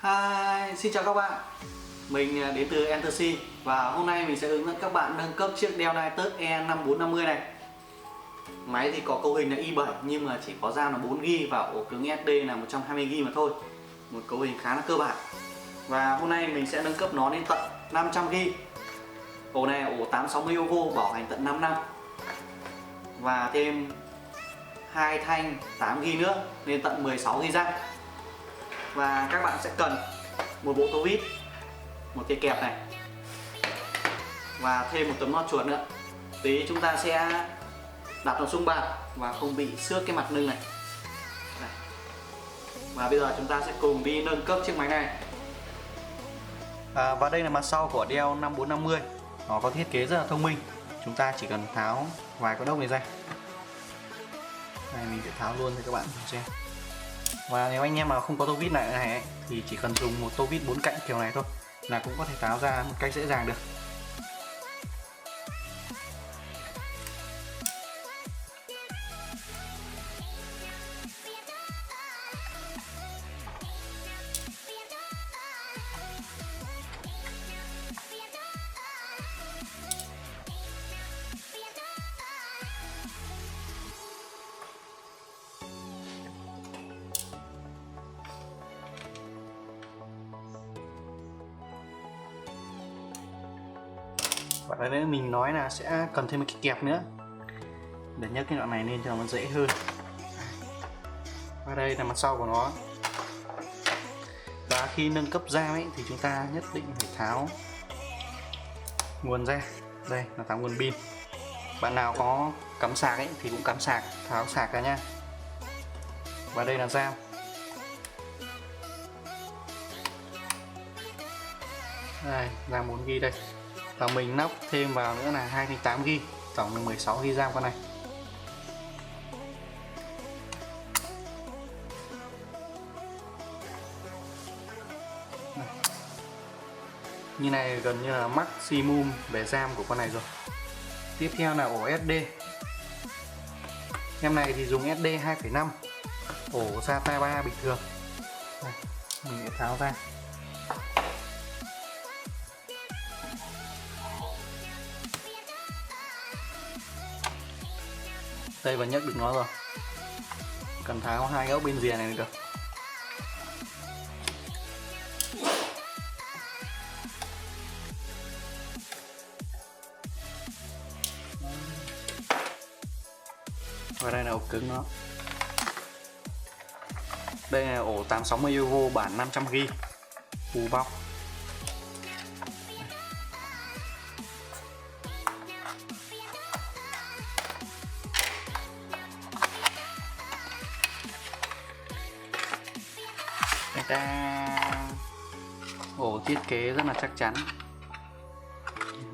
Hi, xin chào các bạn. Mình đến từ Entercy và hôm nay mình sẽ hướng dẫn các bạn nâng cấp chiếc Dell Nitus E5450 này. Máy thì có cấu hình là i7 nhưng mà chỉ có RAM là 4GB và ổ cứng SD là 120GB mà thôi. Một cấu hình khá là cơ bản. Và hôm nay mình sẽ nâng cấp nó lên tận 500GB. Ổ này là ổ 860V bảo hành tận 5 năm. Và thêm 2 thanh 8GB nữa lên tận 16GB RAM. Và các bạn sẽ cần một bộ tô vít, một cái kẹp này và thêm một tấm nót chuột nữa. Tí chúng ta sẽ đặt nó xuống bàn và không bị xước cái mặt lưng này. Đây. Và bây giờ chúng ta sẽ cùng đi nâng cấp chiếc máy này. Và đây là mặt sau của Dell 5450. Nó có thiết kế rất là thông minh. Chúng ta chỉ cần tháo vài cái đốc này ra. Đây, mình sẽ tháo luôn cho các bạn xem. Và nếu anh em mà không có tô vít này ấy, thì chỉ cần dùng một tô vít 4 cạnh kiểu này thôi là cũng có thể tháo ra một cách dễ dàng được. Và đây mình nói là sẽ cần thêm một cái kẹp nữa để nhấc cái đoạn này lên cho nó dễ hơn. Và đây là mặt sau của nó. Và khi nâng cấp RAM ấy thì chúng ta nhất định phải tháo nguồn ra. Đây là tháo nguồn pin. Bạn nào có cắm sạc ấy thì cũng cắm sạc, tháo sạc ra nha. Và đây là RAM. Đây, RAM 4GB đây. Và mình lắp thêm vào nữa là 2 thanh 8GB, tổng là 16GB RAM con này. Như này gần như là maximum về RAM của con này rồi. Tiếp theo là ổ SD. Em này thì dùng SD 2.5, ổ SATA 3 bình thường. Đây, mình sẽ tháo ra. Đây, và nhấc được nó rồi. Cần tháo hai góc bên rìa này được. Và đây là ổ cứng nó. Đây là ổ 860V bản 500GB full box. Ổ thiết kế rất là chắc chắn,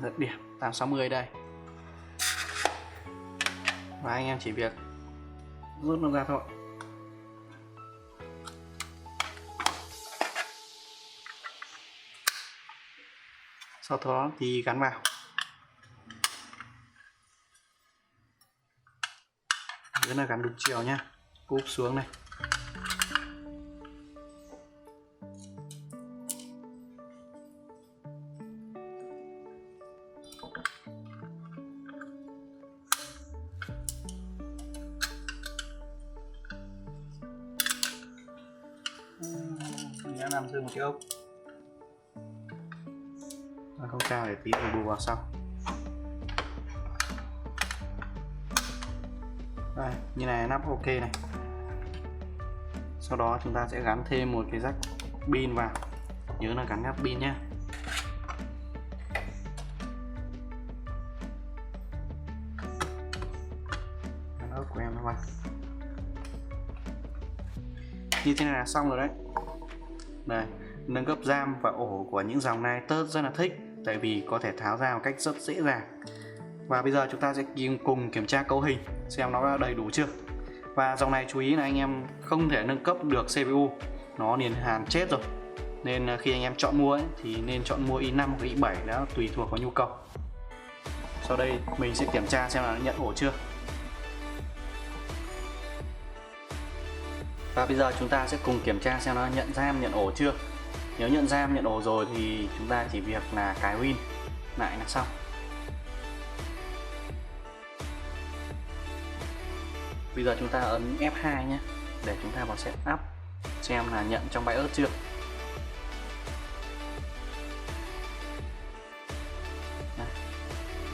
rất điểm 860 đây. Và anh em chỉ việc rút nó ra thôi. Sau đó thì gắn vào. Rất là gắn đúng chiều nhá. Úp xuống này. Mình đã làm thêm một cái ốc không cao để tí mình bù vào sau. Đây, như này nắp ok này. Sau đó chúng ta sẽ gắn thêm một cái jack pin vào, nhớ là gắn gắp pin nhé. Gắn ốc của em nó vào. Như thế này là xong rồi đấy. Đây, nâng cấp RAM và ổ của những dòng Nitus rất là thích, tại vì có thể tháo ra một cách rất dễ dàng. Và bây giờ chúng ta sẽ cùng kiểm tra cấu hình xem nó đã đầy đủ chưa. Và dòng này chú ý là anh em không thể nâng cấp được CPU, nó niên hạn chết rồi. Nên khi anh em chọn mua ấy, thì nên chọn mua i5 hoặc i7, đó tùy thuộc vào nhu cầu. Sau đây mình sẽ kiểm tra xem là nó nhận ổ chưa. Và bây giờ chúng ta sẽ cùng kiểm tra xem nó nhận RAM, nhận ổ chưa. Nếu nhận RAM nhận ổ rồi thì chúng ta chỉ việc là cài Win lại là xong. Bây giờ chúng ta ấn F2 nhé, để chúng ta vào setup xem là nhận trong BIOS chưa.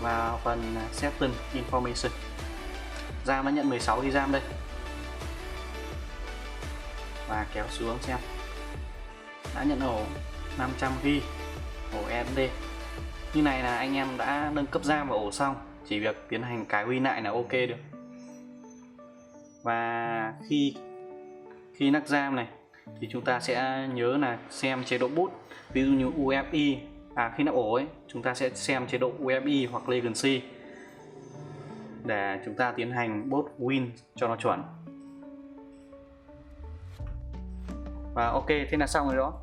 Vào phần Setting Information, RAM nó nhận 16 GB RAM đây, và kéo xuống xem đã nhận ổ 500GB ổ SSD. Như này là anh em đã nâng cấp RAM và ổ xong, chỉ việc tiến hành cài Win lại là ok được. Và khi nắc RAM này thì chúng ta sẽ nhớ là xem chế độ boot, ví dụ như UEFI, khi nắp ổ ấy chúng ta sẽ xem chế độ UEFI hoặc Legacy để chúng ta tiến hành boot Win cho nó chuẩn. Và ok, thế là xong rồi đó.